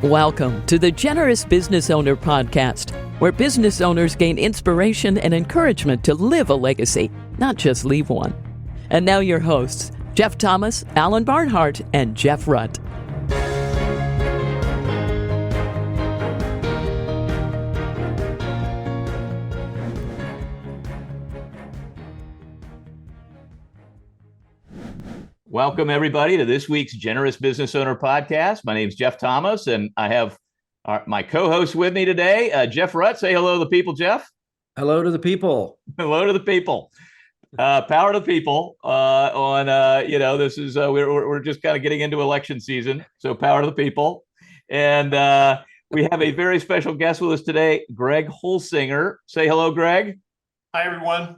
Welcome to the Generous Business Owner Podcast, where business owners gain inspiration and encouragement to live a legacy, not just leave one. And now your hosts, Jeff Thomas, Alan Barnhart, and Jeff Rutt. Welcome, everybody, to this week's Generous Business Owner Podcast. My name is Jeff Thomas, and I have my co-host with me today, Jeff Rutt. Say hello to the people, Jeff. Hello to the people. Hello to the people. Power to the people. This is we're just kind of getting into election season, so power to the people. And we have a very special guest with us today, Greg Holsinger. Say hello, Greg. Hi, everyone.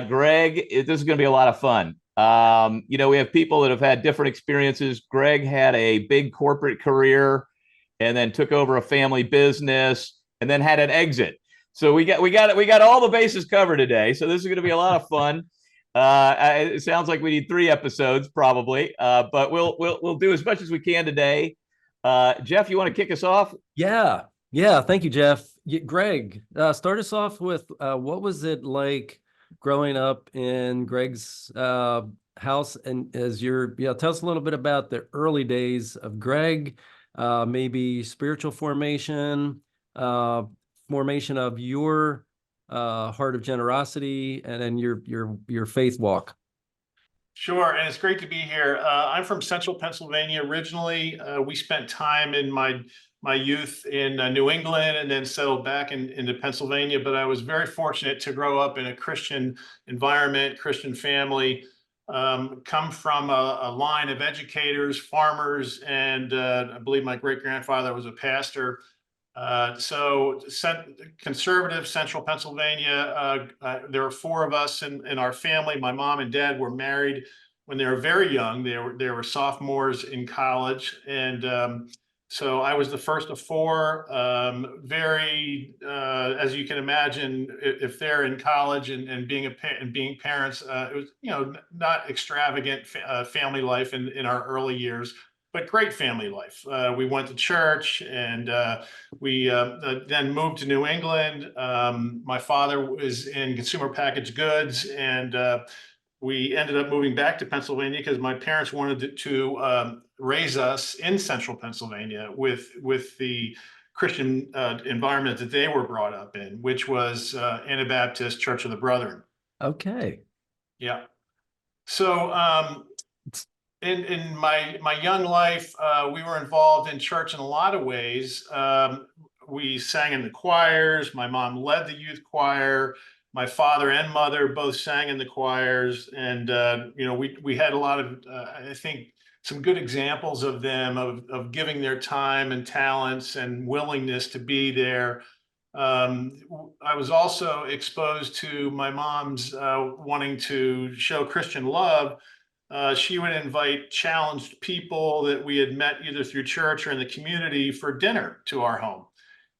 Greg, this is going to be a lot of fun. We have people that have had different experiences. Greg had a big corporate career and then took over a family business and then had an exit. So we got all the bases covered today. So this is going to be a lot of fun. It sounds like we need 3 episodes probably, but we'll do as much as we can today. Jeff, you want to kick us off? Yeah. Thank you, Jeff. Greg, start us off with what was it like growing up in Greg's house, and tell us a little bit about the early days of Greg, maybe spiritual formation of your heart of generosity, and then your faith walk. Sure, and it's great to be here. I'm from Central Pennsylvania originally. We spent time in my youth in New England and then settled back into Pennsylvania. But I was very fortunate to grow up in a Christian environment, Christian family, come from a line of educators, farmers, and I believe my great-grandfather was a pastor. So conservative Central Pennsylvania, there were 4 of us in our family. My mom and dad were married when they were very young. They were sophomores in college. And so I was the first of 4, as you can imagine, if they're in college and being parents, it was, not extravagant family life in our early years, but great family life. We went to church, and we then moved to New England. My father was in consumer packaged goods, and we ended up moving back to Pennsylvania because my parents wanted to raise us in Central Pennsylvania with the Christian environment that they were brought up in, which was Anabaptist Church of the Brethren. Okay. Yeah. So in my young life, we were involved in church in a lot of ways. We sang in the choirs. My mom led the youth choir. My father and mother both sang in the choirs, and we had a lot of I think some good examples of them of giving their time and talents and willingness to be there. I was also exposed to my mom's wanting to show Christian love. She would invite challenged people that we had met either through church or in the community for dinner to our home.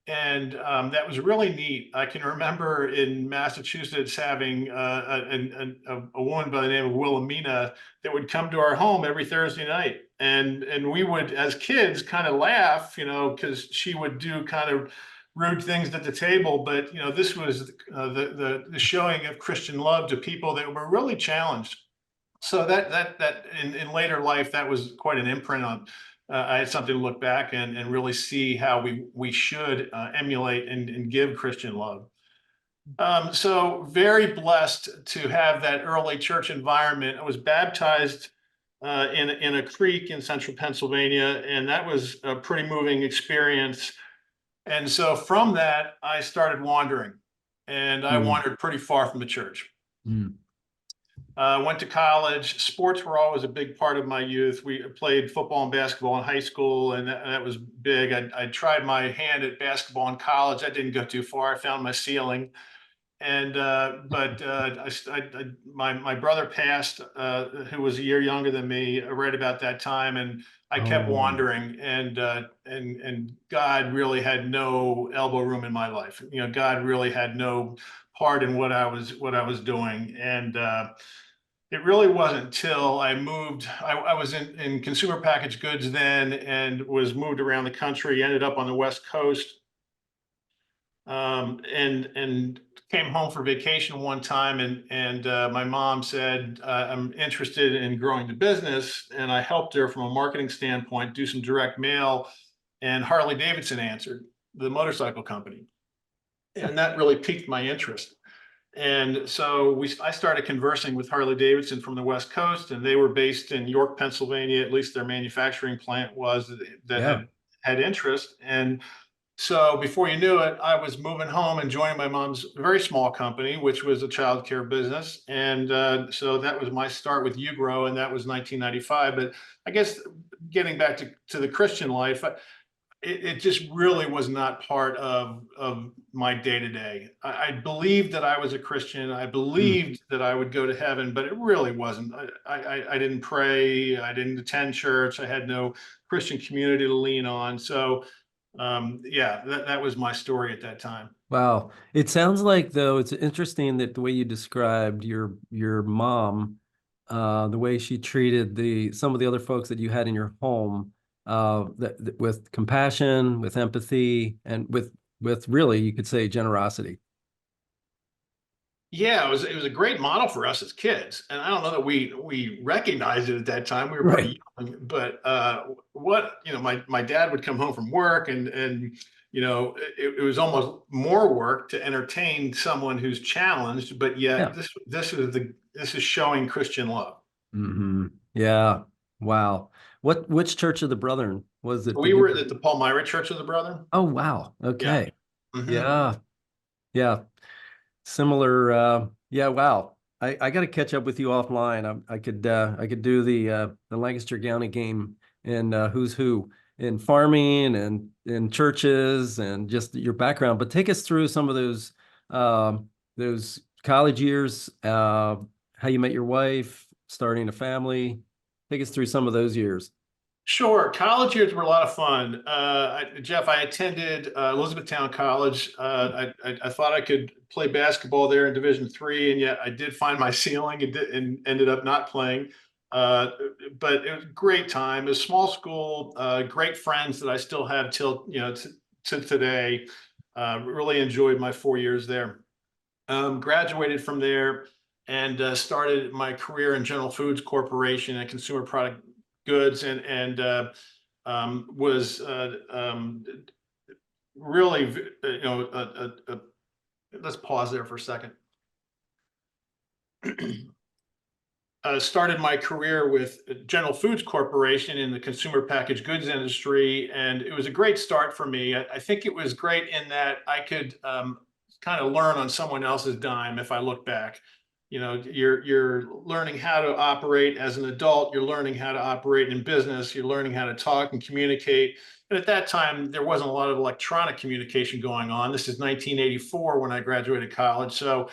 And that was really neat. I can remember in Massachusetts having a woman by the name of Wilhelmina that would come to our home every Thursday night. And we would, as kids, kind of laugh, because she would do kind of rude things at the table. But, this was the showing of Christian love to people that were really challenged. So that in later life, that was quite an imprint on. I had something to look back and really see how we should emulate and give Christian love. So very blessed to have that early church environment. I was baptized in a creek in Central Pennsylvania, and that was a pretty moving experience. And so from that, I started wandering, and I wandered pretty far from the church. Went to college. Sports were always a big part of my youth. We played football and basketball in high school, and that was big. I tried my hand at basketball in college. I didn't go too far. I found my ceiling. And my brother passed, who was a year younger than me, right about that time, and I kept wandering. And God really had no elbow room in my life. God really had no part in what I was doing. And It really wasn't until I moved. I was in consumer packaged goods then, and was moved around the country, ended up on the West Coast, and came home for vacation one time, and my mom said, I'm interested in growing the business, and I helped her from a marketing standpoint do some direct mail, and Harley Davidson answered, the motorcycle company, and that really piqued my interest. And so I started conversing with Harley Davidson from the West Coast, and they were based in York, Pennsylvania. At least their manufacturing plant was, that Yeah. had interest. And so before you knew it, I was moving home and joining my mom's very small company, which was a childcare business. And so that was my start with Ugrow, and that was 1995. But I guess getting back to the Christian life, it just really was not part of my day to day. I believed that I was a Christian. I Mm. believed that I would go to heaven, but it really wasn't. I didn't pray. I didn't attend church. I had no Christian community to lean on. So yeah, that was my story at that time. Wow. It sounds like, though, it's interesting that the way you described your mom, the way she treated some of the other folks that you had in your home, that with compassion, with empathy, and with really, you could say, generosity. Yeah, it was a great model for us as kids, and I don't know that we recognized it at that time. We were Right. pretty young, but what my dad would come home from work, and it was almost more work to entertain someone who's challenged, but yet Yeah. this is showing Christian love. Hmm. Yeah. Wow. Which Church of the Brethren was it that We you? were at the Palmyra Church of the Brethren. Oh, wow. Yeah. Okay. Hmm. Yeah. Yeah. Similar, yeah, wow. I got to catch up with you offline. I could do the Lancaster County game and who's who in farming and in churches and just your background. But take us through some of those college years, how you met your wife, starting a family. Take us through some of those years. Sure. College years were a lot of fun. Jeff, I attended Elizabethtown College. I thought I could play basketball there in Division III, and yet I did find my ceiling and ended up not playing. Uh, but it was a great time. It was a small school, great friends that I still have till to today. Really enjoyed my 4 years there. Graduated from there and started my career in General Foods Corporation and consumer product goods, and was really, let's pause there for a second. Started my career with General Foods Corporation in the consumer packaged goods industry, and it was a great start for me. I think it was great in that I could kind of learn on someone else's dime. If I look back, you're learning how to operate as an adult. You're learning how to operate in business. You're learning how to talk and communicate. And at that time, there wasn't a lot of electronic communication going on. This is 1984 when I graduated college, so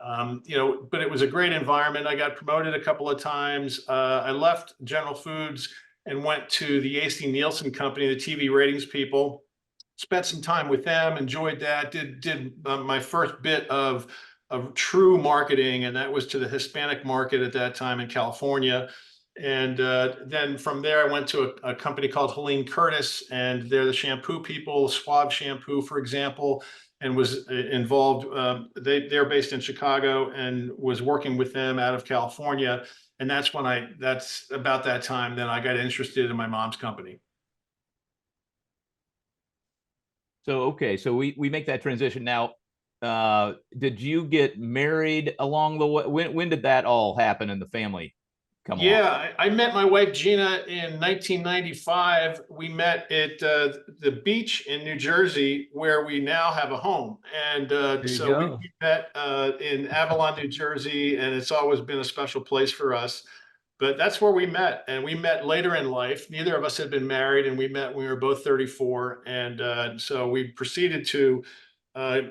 but it was a great environment. I got promoted a couple of times. I left General Foods and went to the AC Nielsen company, the TV ratings people. Spent some time with them, enjoyed that. Did my first bit of true marketing, and that was to the Hispanic market at that time in California. And then from there, I went to a company called Helene Curtis, and they're the shampoo people, Suave shampoo, for example, and was involved. They're based in Chicago, and was working with them out of California. And that's about that time then I got interested in my mom's company. So, okay, so we make that transition now. Did you get married along the way? When did that all happen in the family come along? Yeah, I met my wife Gina in 1995. We met at the beach in New Jersey, where we now have a home. And There you so go. we met in Avalon, New Jersey, and it's always been a special place for us. But that's where we met, and we met later in life. Neither of us had been married, and we met when we were both 34. And so we proceeded to uh,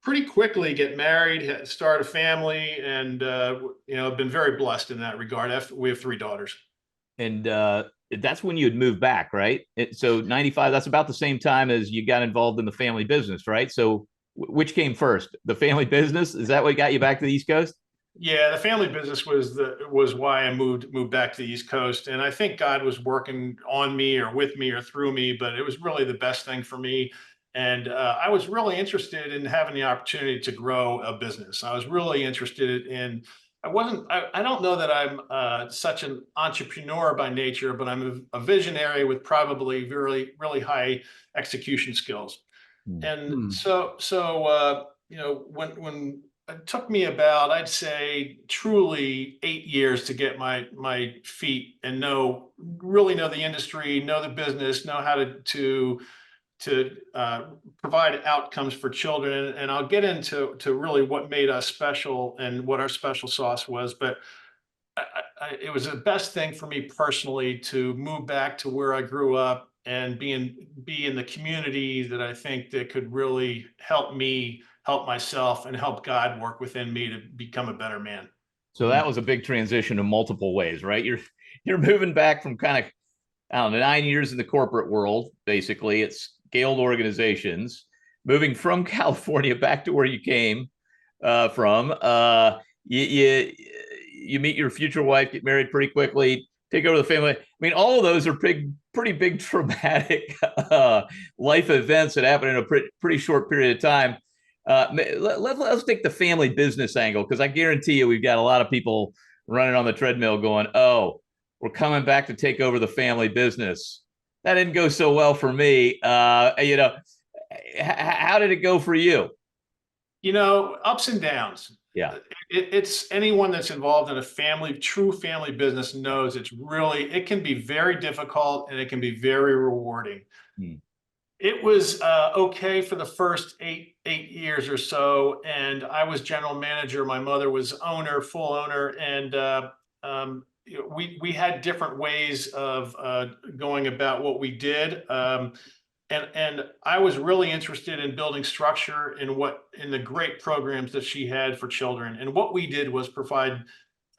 pretty quickly get married, start a family, and been very blessed in that regard. We have three daughters. And that's when you had moved back, right? So 95, that's about the same time as you got involved in the family business, right? So which came first? The family business? Is that what got you back to the East Coast? Yeah, the family business was why I moved back to the East Coast, and I think God was working on me or with me or through me, but it was really the best thing for me. And I was really interested in having the opportunity to grow a business. I was really interested in. I don't know that I'm such an entrepreneur by nature, but I'm a visionary with probably really high execution skills. And Hmm. when it took me about, I'd say, truly 8 years to get my feet and really know the industry, know the business, know how to provide outcomes for children. And I'll get into really what made us special and what our special sauce was. But it was the best thing for me personally to move back to where I grew up and be in the community that I think that could really help me help myself and help God work within me to become a better man. So that was a big transition in multiple ways, right? You're moving back from kind of, I don't know, 9 years in the corporate world, basically. It's scaled organizations, moving from California back to where you came from. You meet your future wife, get married pretty quickly, take over the family. I mean, all of those are pretty big traumatic life events that happen in a pretty short period of time. Let's take the family business angle, because I guarantee you we've got a lot of people running on the treadmill going, oh, we're coming back to take over the family business. That didn't go so well for me. How did it go for you? Ups and downs. Yeah. It's anyone that's involved in true family business knows it can be very difficult and it can be very rewarding. Hmm. It was okay for the first eight years or so, and I was general manager. My mother was full owner, and we had different ways of going about what we did. And I was really interested in building structure in the great programs that she had for children. And what we did was provide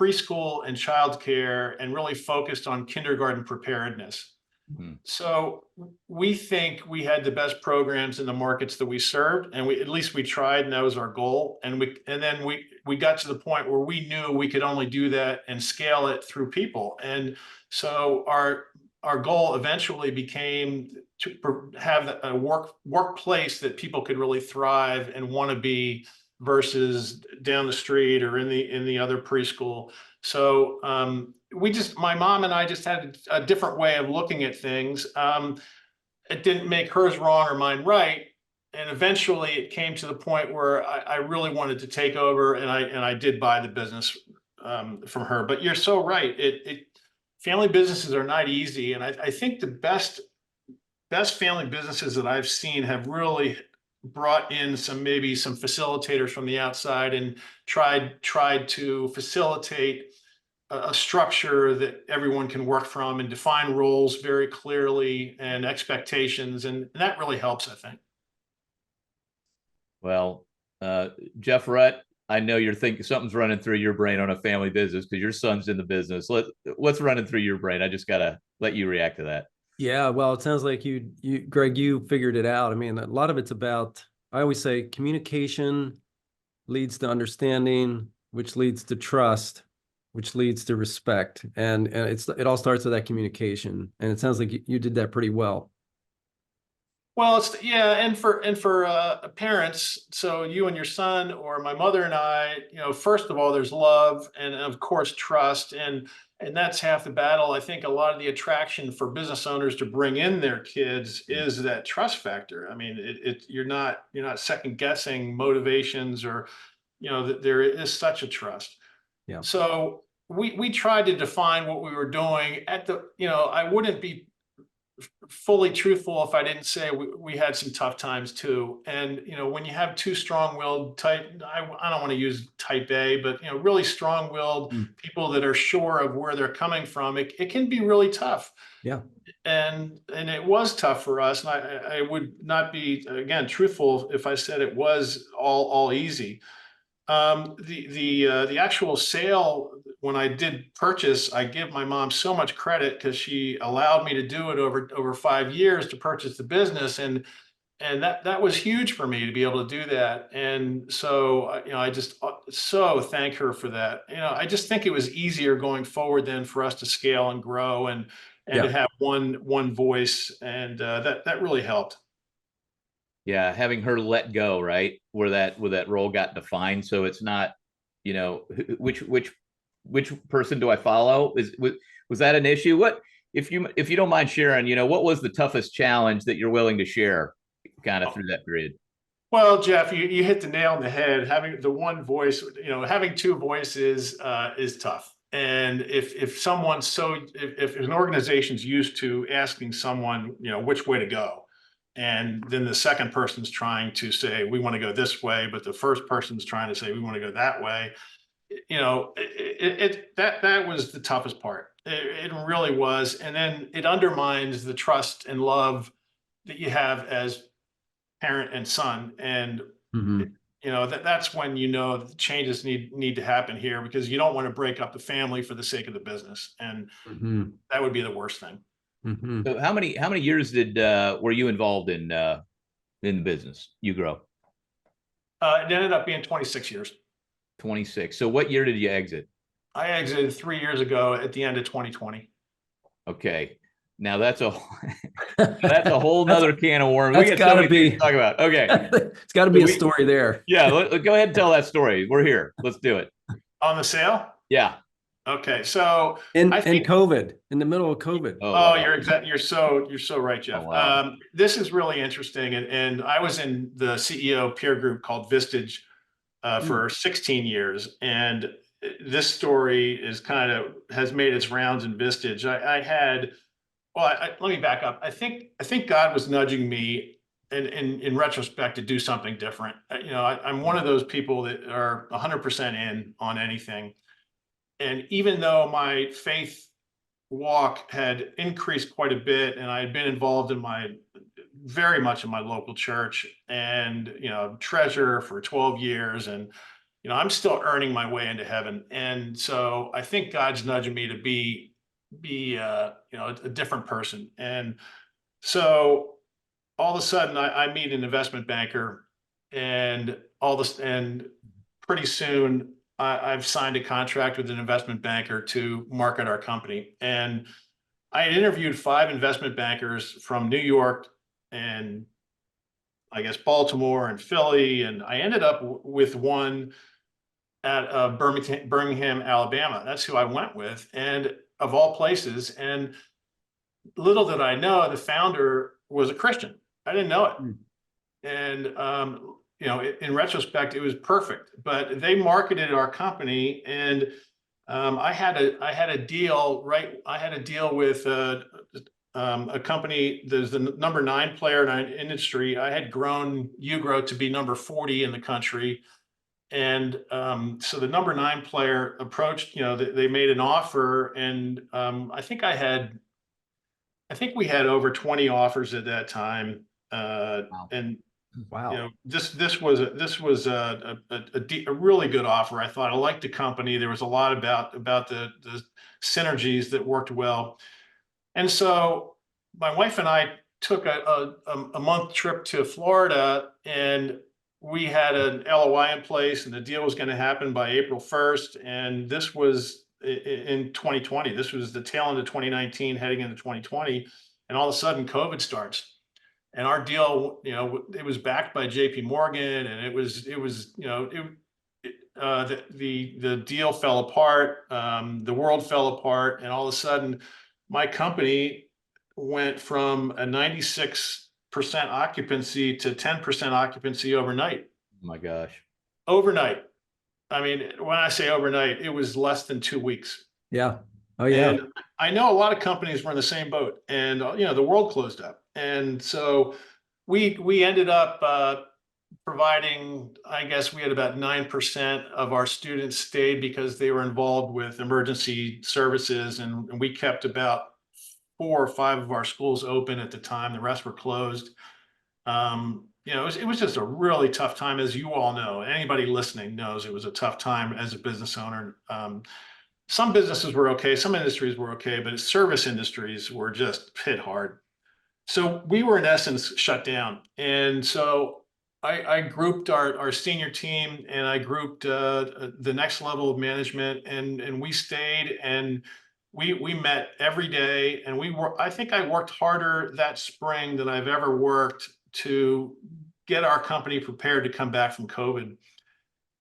preschool and childcare, and really focused on kindergarten preparedness. Hmm. So we think we had the best programs in the markets that we served, and at least we tried, and that was our goal. And then we got to the point where we knew we could only do that and scale it through people. And so our goal eventually became to have a workplace that people could really thrive and want to be, versus down the street or in the other preschool. So my mom and I just had a different way of looking at things. It didn't make hers wrong or mine right. And eventually it came to the point where I really wanted to take over, and I did buy the business from her. But you're so right. Family businesses are not easy. And I think the best family businesses that I've seen have really brought in maybe some facilitators from the outside and tried to facilitate a structure that everyone can work from and define roles very clearly and expectations. And that really helps, I think. Well, Jeff Rutt, I know you're thinking something's running through your brain on a family business because your son's in the business. What's running through your brain? I just got to let you react to that. Yeah, well, it sounds like Greg, you figured it out. I mean, a lot of it's about, I always say, communication leads to understanding, which leads to trust, which leads to respect. And it all starts with that communication. And it sounds like you did that pretty well. Well, and for parents, so you and your son, or my mother and I, first of all, there's love, and of course trust, and that's half the battle. I think a lot of the attraction for business owners to bring in their kids is that trust factor. I mean, you're not second guessing motivations, or that there is such a trust. Yeah. So we tried to define what we were doing I wouldn't be fully truthful if I didn't say we had some tough times too. And when you have two strong-willed type, I don't want to use type A, but really strong-willed people that are sure of where they're coming from, it can be really tough. Yeah. And it was tough for us. And I would not be, again, truthful if I said it was all easy. The actual sale, when I did purchase, I give my mom so much credit because she allowed me to do it over 5 years to purchase the business. And And that was huge for me to be able to do that. And so, I just so thank her for that. I just think it was easier going forward then for us to scale and grow and Yeah. to have one voice, and that really helped. Yeah, having her let go, right? Where that role got defined. So it's not, which person do I follow? Was that an issue? What if you don't mind sharing, what was the toughest challenge that you're willing to share kind of through that period? Well, Jeff, you hit the nail on the head. Having the one voice, having two voices is tough. And if someone's if an organization's used to asking someone, which way to go, and then the second person's trying to say, we want to go this way, but the first person's trying to say, we want to go that way, that was the toughest part. It really was. And then it undermines the trust and love that you have as parent and son. And Mhm. that's when the changes need to happen here, because you don't want to break up the family for the sake of the business, and Mhm. that would be the worst thing. Mhm. So how many years were you involved in the business you grow? It ended up being 26 years. 26. So what year did you exit? I exited 3 years ago at the end of 2020. Okay. Now that's a that's a whole That's- nother can of worms. We that's got so gotta many things be- to talk about. Okay. It's got to So be a we- story there. Yeah, go ahead and tell that story. We're here. Let's do it. On the sale? Yeah. Okay, so In I think COVID, in the middle of COVID. Oh, Oh, wow. you're so right, Jeff. Oh, wow. This is really interesting, and I was in the CEO peer group called Vistage for 16 years, and this story has made its rounds in Vistage. Let me back up. I think God was nudging me in retrospect to do something different. I'm one of those people that are 100% in on anything, and even though my faith walk had increased quite a bit, and I had been involved very much in my local church, and treasurer for 12 years, and I'm still earning my way into heaven. And so I think God's nudging me to be a different person. And so all of a sudden I meet an investment banker, and pretty soon I've signed a contract with an investment banker to market our company. And I had interviewed 5 investment bankers from New York and I guess Baltimore and Philly, and I ended up with one at Birmingham, Alabama. That's who I went with, and of all places. And little did I know, the founder was a Christian. I didn't know it. And in retrospect, it was perfect. But they marketed our company, and I had a deal, right? I had a deal with a company. There's the number 9 player in our industry. I had grown Ugro to be number 40 in the country. And so the number 9 player approached, they made an offer, and I think we had over 20 offers at that time. Wow. And Wow. this was a really good offer. I thought I liked the company. There was a lot about the synergies that worked well. And so my wife and I took a month trip to Florida, and we had an LOI in place, and the deal was going to happen by April 1st. And this was in 2020. This was the tail end of 2019, heading into 2020. And all of a sudden COVID starts. And our deal, it was backed by JP Morgan, and the deal fell apart. The world fell apart, and all of a sudden my company went from a 96% occupancy to 10% occupancy overnight. Oh my gosh. Overnight. I mean, when I say overnight, it was less than 2 weeks. Yeah. Oh yeah. And I know a lot of companies were in the same boat, and the world closed up. And so we ended up providing, I guess we had about 9% of our students stayed because they were involved with emergency services, and we kept about 4 or 5 of our schools open at the time. The rest were closed. It was just a really tough time, as you all know. Anybody listening knows it was a tough time as a business owner. Some businesses were okay, some industries were okay, but service industries were just hit hard. So we were in essence shut down. And so I grouped our senior team, and I grouped the next level of management, and we stayed, and we met every day, and I think I worked harder that spring than I've ever worked to get our company prepared to come back from COVID.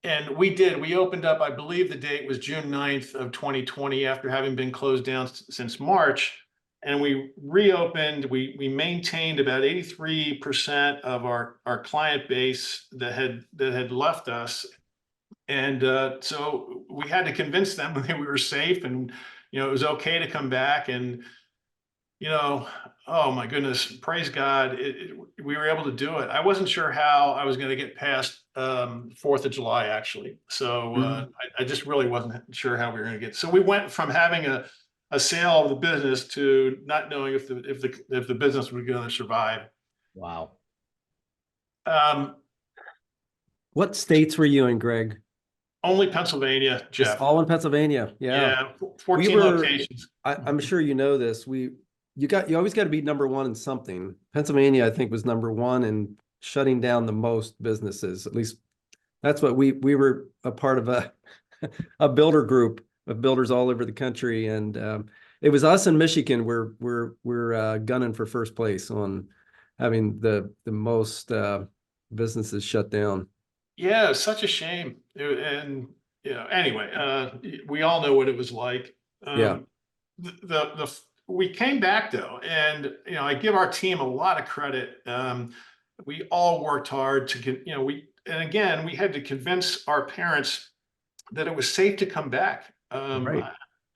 And we did. We opened up, I believe the date was June 9th of 2020, after having been closed down since March. And we reopened. We maintained about 83% of our client base that had left us. And so we had to convince them that we were safe, and it was okay to come back. And oh my goodness, praise God, we were able to do it. I wasn't sure how I was going to get past 4th of July, actually. So I just really wasn't sure how we were going to get. So we went from having a sale of the business to not knowing if the business was going to survive. Wow. What states were you in, Greg? Only Pennsylvania, Just Jeff. all in Pennsylvania. Yeah, 14 locations. I'm sure you know this. You always got to be number one in something. Pennsylvania, I think, was number one in shutting down the most businesses. At least that's what we were a part of a builder group of builders all over the country, and it was us in Michigan. We're gunning for first place on having the most businesses shut down. Yeah, it's such a shame. And anyway, we all know what it was like. Yeah. We came back though, and I give our team a lot of credit. We all worked hard to and again, we had to convince our parents that it was safe to come back. Right.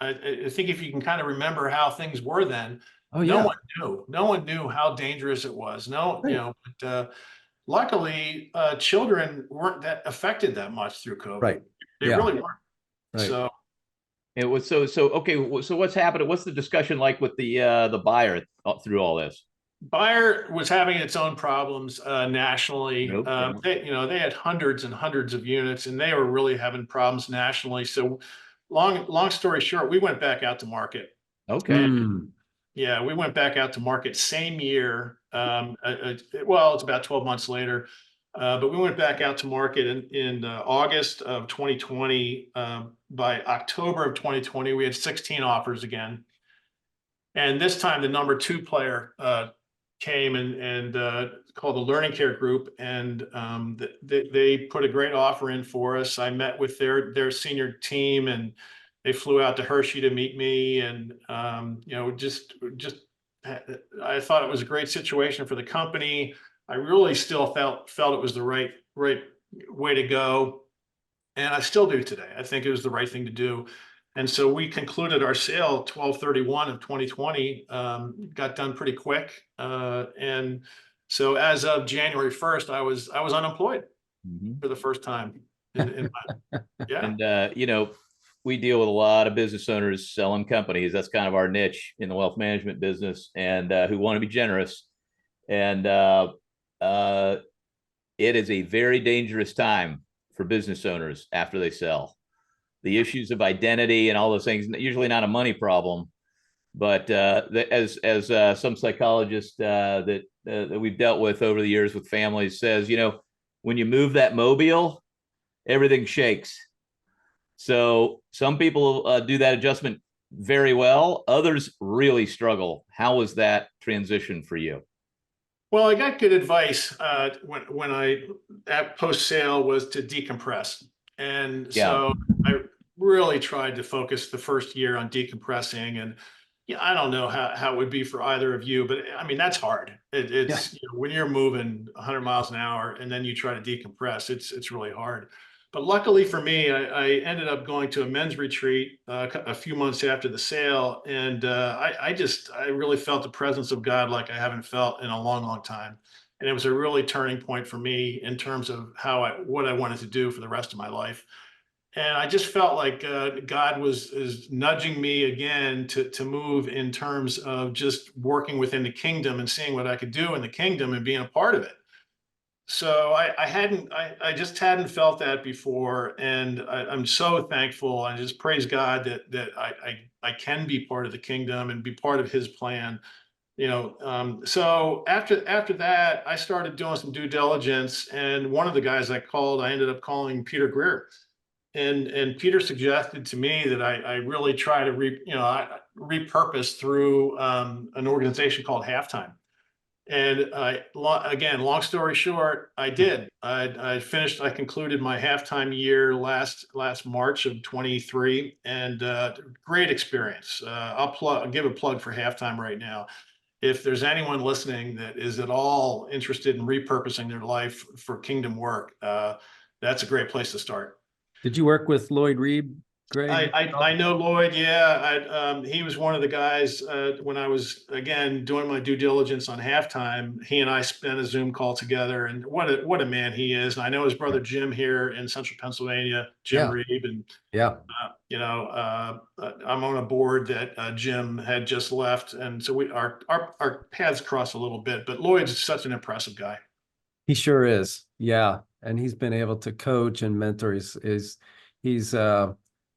I think if you can kind of remember how things were then, Oh yeah. no one knew how dangerous it was. Right. But luckily, children weren't that affected that much through COVID. Right. They Yeah. really weren't. Right. So It was so okay. So what's happening? What's the discussion like with the buyer through all this? buyer was having its own problems nationally. Nope. They had hundreds and hundreds of units, and they were really having problems nationally. So long story short, we went back out to market. Okay. Yeah, we went back out to market same year. Well, it's about 12 months later, but we went back out to market in August of 2020. By October of 2020, we had 16 offers again. And this time the number two player came and called the Learning Care Group, and they put a great offer in for us. I met with their senior team, and they flew out to Hershey to meet me, and just I thought it was a great situation for the company. I really still felt it was the right way to go, and I still do today. I think it was the right thing to do. And so we concluded our sale 12/31 of 2020, got done pretty quick. And so as of January 1st, I was unemployed for the first time. Yeah. And we deal with a lot of business owners selling companies. That's kind of our niche in the wealth management business, and who want to be generous. And it is a very dangerous time for business owners after they sell. The issues of identity and all those things, usually not a money problem, but as some psychologist that we've dealt with over the years with families says, when you move that mobile, everything shakes. So some people do that adjustment very well. Others really struggle. How was that transition for you? Well, I got good advice when I at post sale was to decompress, and so I really tried to focus the first year on decompressing. And I don't know how it would be for either of you, but I mean, that's hard. It's when you're moving 100 miles an hour and then you try to decompress, it's really hard. But luckily for me, I ended up going to a men's retreat a few months after the sale, and I really felt the presence of God like I haven't felt in a long time. And it was a really turning point for me in terms of what I wanted to do for the rest of my life. And I just felt like God is nudging me again to move in terms of just working within the kingdom and seeing what I could do in the kingdom and being a part of it. So I just hadn't felt that before, and I'm so thankful. I just praise God that I can be part of the kingdom and be part of His plan. So after that, I started doing some due diligence, and one of the guys I ended up calling Peter Greer. And Peter suggested to me that I really try to repurpose through an organization called Halftime. And again, long story short, I did. I concluded my halftime year last March of 23, and great experience. I'll give a plug for Halftime right now. If there's anyone listening that is at all interested in repurposing their life for kingdom work, that's a great place to start. Did you work with Lloyd Reeb, Greg? I know Lloyd. Yeah, he was one of the guys when I was again doing my due diligence on Halftime. He and I spent a Zoom call together, and what a man he is. And I know his brother Jim here in Central Pennsylvania, Jim Yeah. Reeb, and Yeah. I'm on a board that Jim had just left, and so our paths cross a little bit. But Lloyd's such an impressive guy. He sure is. Yeah. And he's been able to coach and mentor. He's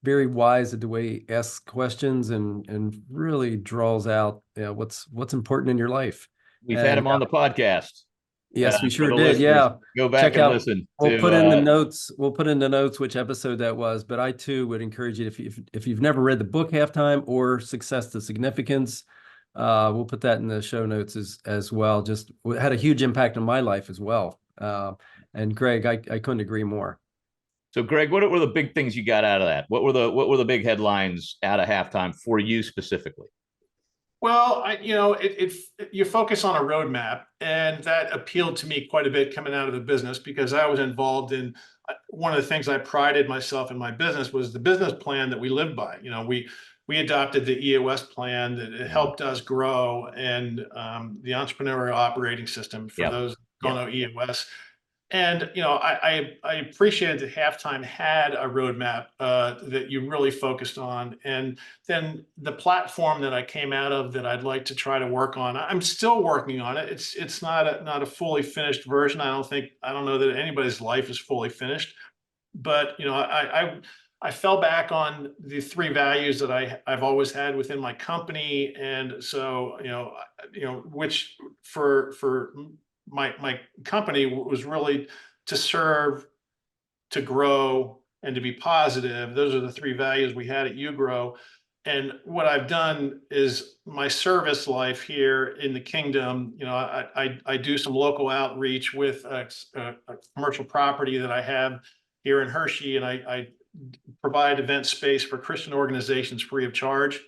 very wise at the way he asks questions and really draws out what's important in your life. We've had him on the podcast. Yes, we sure For the did. listeners, Yeah. go back Check and out. listen. We'll put in the notes. We'll put in the notes which episode that was. But I too would encourage you, if you've never read the book Halftime or Success to Significance, we'll put that in the show notes as well. Just had a huge impact on my life as well. And Greg, I couldn't agree more. So, Greg, what were the big things you got out of that? What were the big headlines out of Halftime for you specifically? Well, you focus on a roadmap, and that appealed to me quite a bit coming out of the business, because I was involved in one of the things I prided myself in my business was the business plan that we lived by. We adopted the EOS plan that helped us grow, and the entrepreneurial operating system for those who don't know EOS. And I appreciated that Halftime had a roadmap that you really focused on, and then the platform that I came out of that I'd like to try to work on. I'm still working on it. It's not a fully finished version. I don't know that anybody's life is fully finished, but I fell back on the three values that I've always had within my company, and so which for my company was really to serve, to grow, and to be positive. Those are the three values we had at UGrow. And what I've done is my service life here in the kingdom. I do some local outreach with a commercial property that I have here in Hershey, and I provide event space for Christian organizations free of charge.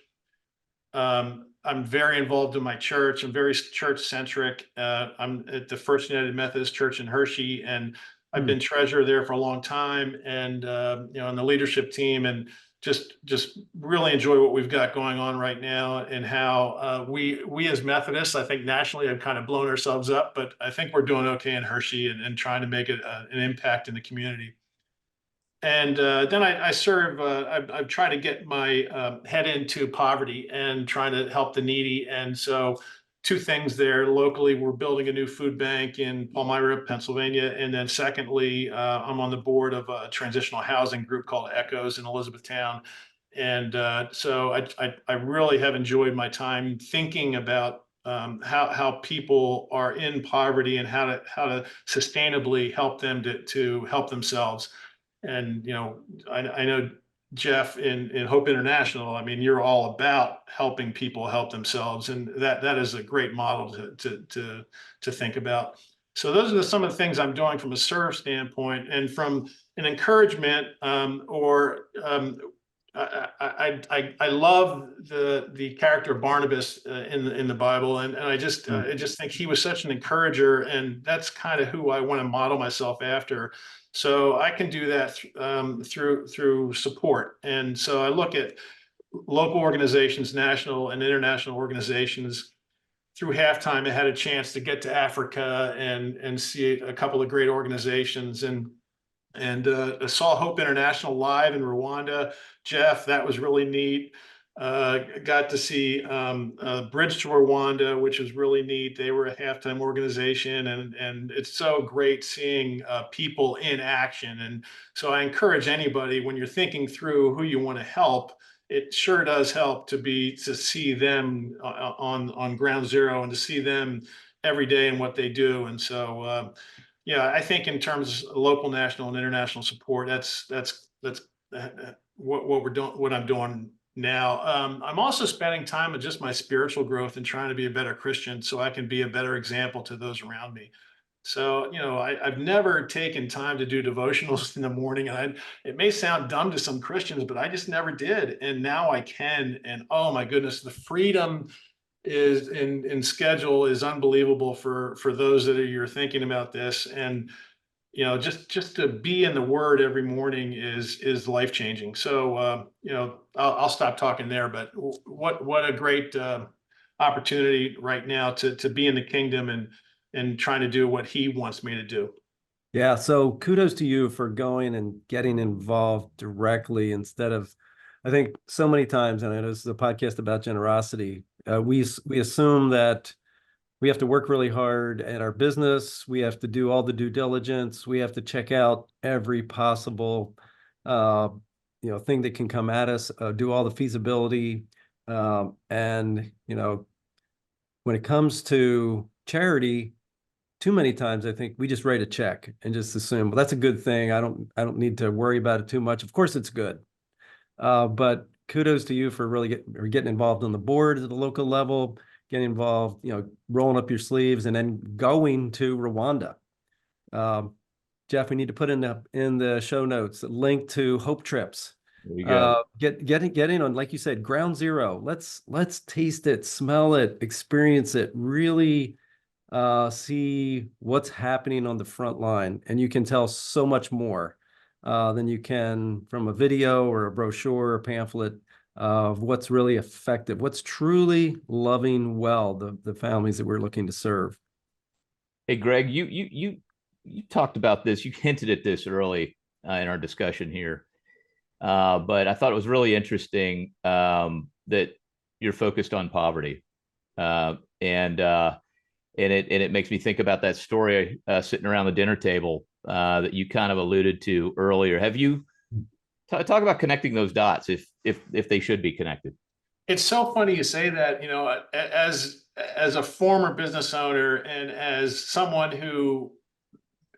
I'm very involved in my church. I'm very church centric. I'm at the First United Methodist Church in Hershey, and I've been treasurer there for a long time, and on the leadership team, and just really enjoy what we've got going on right now, and how we as Methodists, I think nationally, have kind of blown ourselves up, but I think we're doing okay in Hershey, and trying to make it an impact in the community. And then I serve, I've tried to get my head into poverty and trying to help the needy. And so two things there. Locally, we're building a new food bank in Palmyra, Pennsylvania. And then secondly, I'm on the board of a transitional housing group called Echoes in Elizabethtown. And so I really have enjoyed my time thinking about how people are in poverty, and how to sustainably help them to help themselves. And I know, Jeff, in Hope International, I mean, you're all about helping people help themselves, and that is a great model to think about. So those are some of the things I'm doing from a serve standpoint, and from an encouragement, I love the character of Barnabas in the Bible, and I just think he was such an encourager, and that's kind of who I want to model myself after. So I can do that through support. And so I look at local organizations, national and international organizations. Through Halftime, I had a chance to get to Africa and see a couple of great organizations, and I saw Hope International live in Rwanda. Jeff, that was really neat. Got to see Bridge to Rwanda, which was really neat. They were a Halftime organization, and it's so great seeing people in action. And so I encourage anybody, when you're thinking through who you want to help, it sure does help to see them on ground zero and to see them every day and what they do. And so, yeah, I think in terms of local, national, and international support, that's what we're doing, what I'm doing now. I'm also spending time with just my spiritual growth and trying to be a better Christian so I can be a better example to those around me. So, I've never taken time to do devotionals in the morning, and it may sound dumb to some Christians, but I just never did. And now I can. And oh my goodness, the freedom is in schedule is unbelievable for those that you're thinking about this. And just to be in the Word every morning is life changing. So I'll stop talking there. But what a great opportunity right now to be in the kingdom and trying to do what He wants me to do. Yeah, so kudos to you for going and getting involved directly instead of, I think so many times, and I know this is a podcast about generosity, we assume that we have to work really hard at our business. We have to do all the due diligence. We have to check out every possible, thing that can come at us, do all the feasibility. And when it comes to charity, too many times I think we just write a check and just assume, well, that's a good thing. I don't need to worry about it too much. Of course, it's good. But kudos to you for really getting involved on the board at the local level, getting involved, rolling up your sleeves, and then going to Rwanda. Jeff, we need to put in the show notes a link to Hope Trips. There you go. Getting on, like you said, ground zero. Let's taste it, smell it, experience it, really see what's happening on the front line. And you can tell so much more than you can from a video or a brochure or pamphlet of what's really effective, what's truly loving well the families that we're looking to serve. Hey, Greg, you talked about this. You hinted at this early in our discussion here, but I thought it was really interesting that you're focused on poverty, and it makes me think about that story sitting around the dinner table that you kind of alluded to earlier. Have you talk about connecting those dots if they should be connected? It's so funny you say that, as a former business owner and as someone who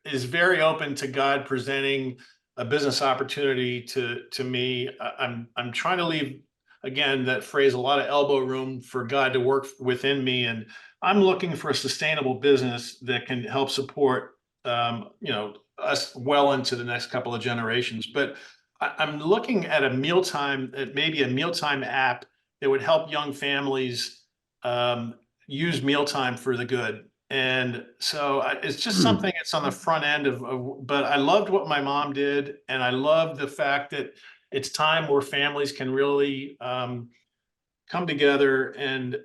is very open to God presenting a business opportunity to me, I'm trying to leave, again, that phrase, a lot of elbow room for God to work within me. And I'm looking for a sustainable business that can help support, us well into the next couple of generations. But I'm looking at maybe a mealtime app that would help young families use mealtime for the good. And so it's just something that's on the front end but I loved what my mom did. And I love the fact that it's time where families can really come together. And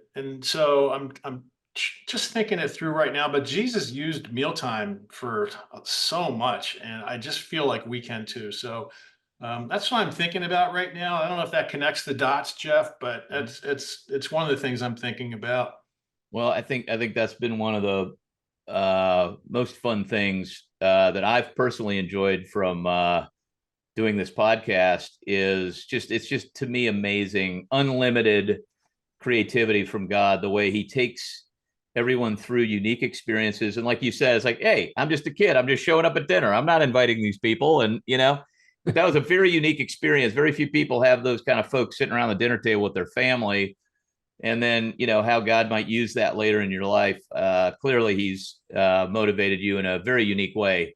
so I'm just thinking it through right now, but Jesus used mealtime for so much. And I just feel like we can too. So that's what I'm thinking about right now. I don't know if that connects the dots, Jeff, but it's one of the things I'm thinking about. Well, I think that's been one of the most fun things that I've personally enjoyed from doing this podcast. It's just to me amazing, unlimited creativity from God, the way He takes everyone through unique experiences. And like you said, it's like, hey, I'm just a kid. I'm just showing up at dinner. I'm not inviting these people. And that was a very unique experience. Very few people have those kind of folks sitting around the dinner table with their family. And then, how God might use that later in your life. Clearly, He's motivated you in a very unique way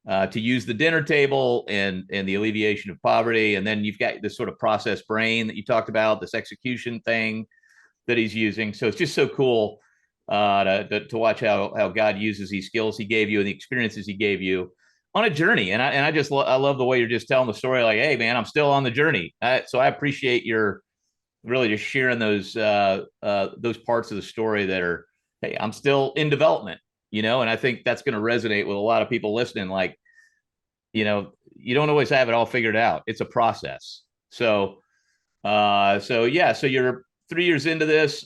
to use the dinner table and the alleviation of poverty. And then you've got this sort of process brain that you talked about, this execution thing that He's using. So it's just so cool to watch how God uses these skills He gave you and the experiences He gave you on a journey. And I love the way you're just telling the story. Like, hey, man, I'm still on the journey. So I appreciate your really just sharing those parts of the story that are, hey, I'm still in development, and I think that's going to resonate with a lot of people listening. Like, you don't always have it all figured out. It's a process. So yeah, so you're 3 years into this,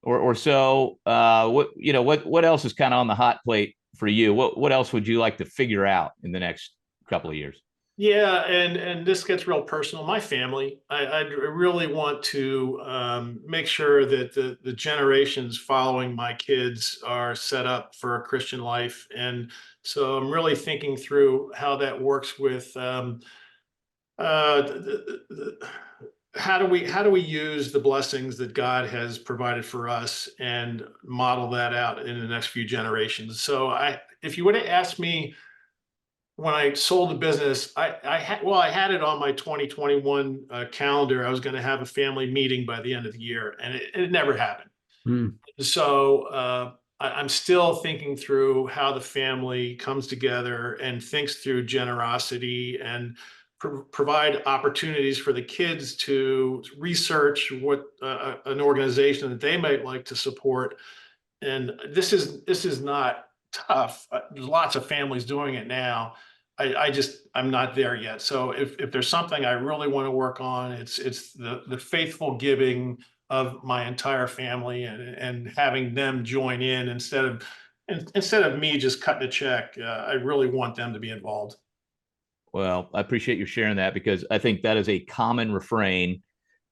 or so. What else is kind of on the hot plate for you? What else would you like to figure out in the next couple of years? Yeah, and this gets real personal. My family, I really want to make sure that the generations following my kids are set up for a Christian life, and so I'm really thinking through how that works with how do we use the blessings that God has provided for us and model that out in the next few generations. So if you would have asked me when I sold the business, I had it on my 2021 calendar. I was going to have a family meeting by the end of the year, and it never happened. Hmm. So I'm still thinking through how the family comes together and thinks through generosity and provide opportunities for the kids to research what an organization that they might like to support. And this is not tough. There's lots of families doing it now. I'm not there yet. So if there's something I really want to work on, it's the faithful giving of my entire family and having them join in instead of me just cutting a check. I really want them to be involved. Well, I appreciate you sharing that, because I think that is a common refrain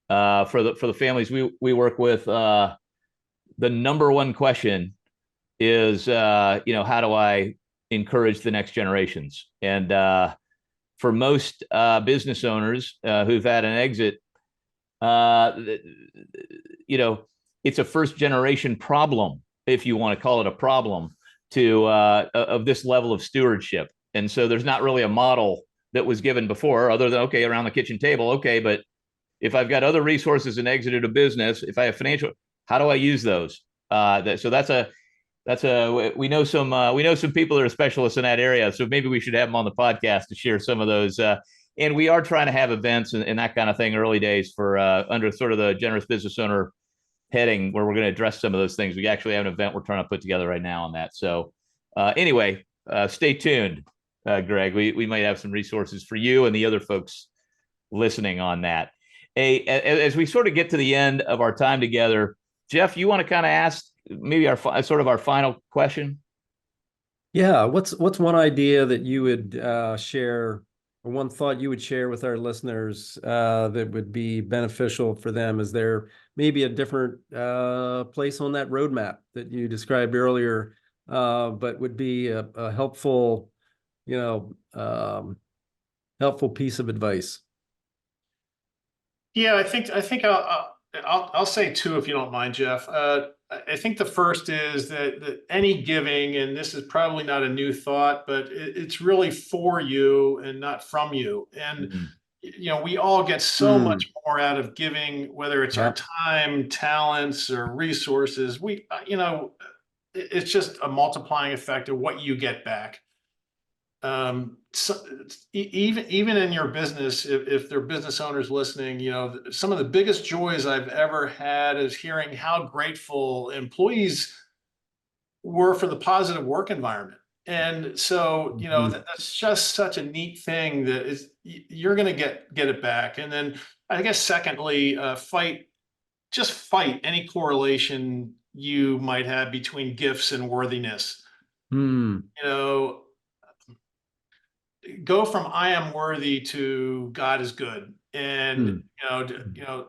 for the families we work with. The number one question is, how do I encourage the next generations? And for most business owners who've had an exit, uh, it's a first generation problem, if you want to call it a problem, to of this level of stewardship. And so there's not really a model that was given before, other than, okay, around the kitchen table, okay, but if I've got other resources and exited a business, if I have financial, how do I use those? So we know some people that are specialists in that area. So maybe we should have them on the podcast to share some of those. And we are trying to have events and that kind of thing early days for under sort of the generous business owner heading, where we're going to address some of those things. We actually have an event we're trying to put together right now on that. So anyway, stay tuned, Greg. We might have some resources for you and the other folks listening on that. As we sort of get to the end of our time together, Jeff, you want to kind of ask maybe our final question? Yeah, what's one idea that you would share, or one thought you would share with our listeners that would be beneficial for them? Is there maybe a different place on that roadmap that you described earlier, but would be a helpful, helpful piece of advice? Yeah, I think I'll say two if you don't mind, Jeff. I think the first is that any giving, and this is probably not a new thought, but it's really for you and not from you. And Mm-hmm. we all get so much more out of giving, whether it's our Yeah. time, talents, or resources. It's just a multiplying effect of what you get back. So even in your business, if there are business owners listening, some of the biggest joys I've ever had is hearing how grateful employees were for the positive work environment. And so, Mhm. that's just such a neat thing that you're going to get it back. And then I guess secondly, fight any correlation you might have between gifts and worthiness. Hmm. You know, go from I am worthy to God is good. And Hmm.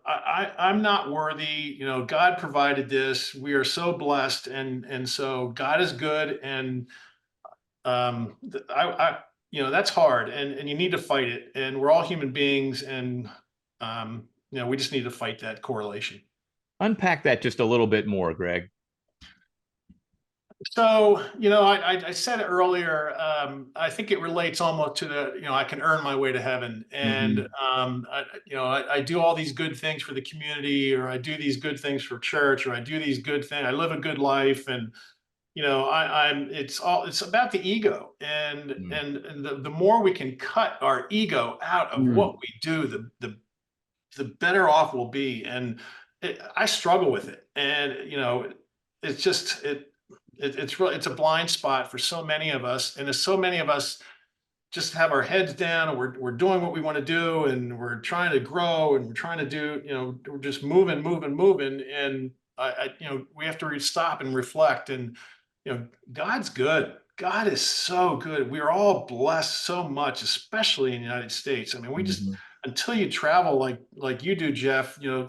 I'm not worthy. God provided this. We are so blessed, and so God is good. And that's hard, and you need to fight it. And we're all human beings, and we just need to fight that correlation. Unpack that just a little bit more, Greg. So, I said it earlier. I think it relates almost to I can earn my way to heaven, and Mhm. I do all these good things for the community, or I do these good things for church, or I do these good things. I live a good life, and it's about the ego, Mm. and the more we can cut our ego out of Hmm. what we do, the better off we'll be. And I struggle with it, and it's just it's a blind spot for so many of us, and as so many of us just have our heads down, and we're doing what we want to do, and we're trying to grow, and we're trying to do, we're just moving, and we have to stop and reflect. And God's good. God is so good. We're all blessed so much, especially in the United States. I mean, we just Mhm. until you travel like you do, Jeff, you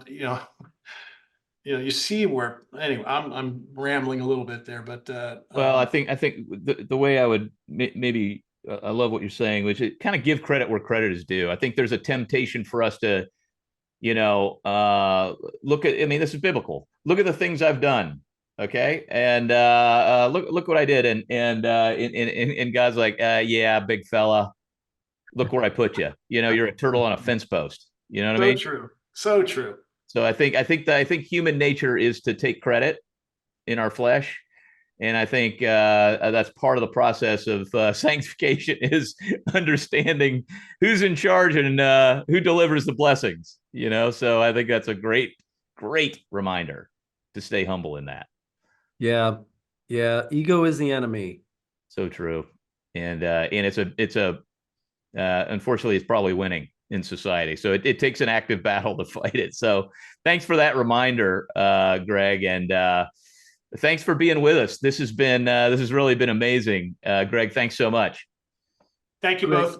see where anyway, I'm rambling a little bit there, but Well, I think the way I would maybe I love what you're saying, which is kind of give credit where credit is due. I think there's a temptation for us to, look at. I mean, this is biblical. Look at the things I've done, okay, and look what I did, and God's like, yeah, big fella, look where I put you. You're a turtle on a fence post. You know what I so mean? true. So true. So I think human nature is to take credit in our flesh. And I think that's part of the process of sanctification is understanding who's in charge and who delivers the blessings. So I think that's a great, great reminder to stay humble in that. Yeah. Yeah. Ego is the enemy. So true, and it's unfortunately it's probably winning in society. So it takes an active battle to fight it. So thanks for that reminder, Greg, and. Thanks for being with us. This has really been amazing. Greg, thanks so much. Thank you Greg, both.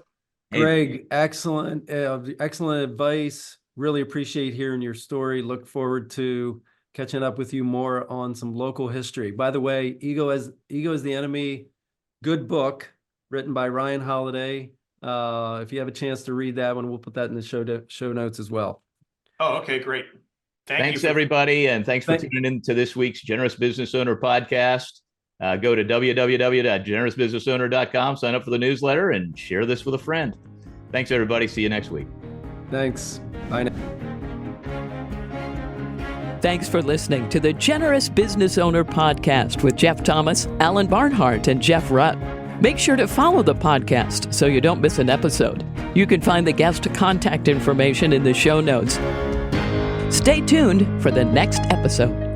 Greg, excellent advice. Really appreciate hearing your story. Look forward to catching up with you more on some local history. By the way, Ego is the Enemy, good book written by Ryan Holiday. If you have a chance to read that one, we'll put that in the show notes as well. Oh, okay, great. Thanks, everybody, and thanks for tuning in to this week's Generous Business Owner podcast. Go to www.generousbusinessowner.com, sign up for the newsletter, and share this with a friend. Thanks, everybody. See you next week. Thanks. Bye now. Thanks for listening to the Generous Business Owner podcast with Jeff Thomas, Alan Barnhart, and Jeff Rutt. Make sure to follow the podcast so you don't miss an episode. You can find the guest contact information in the show notes. Stay tuned for the next episode.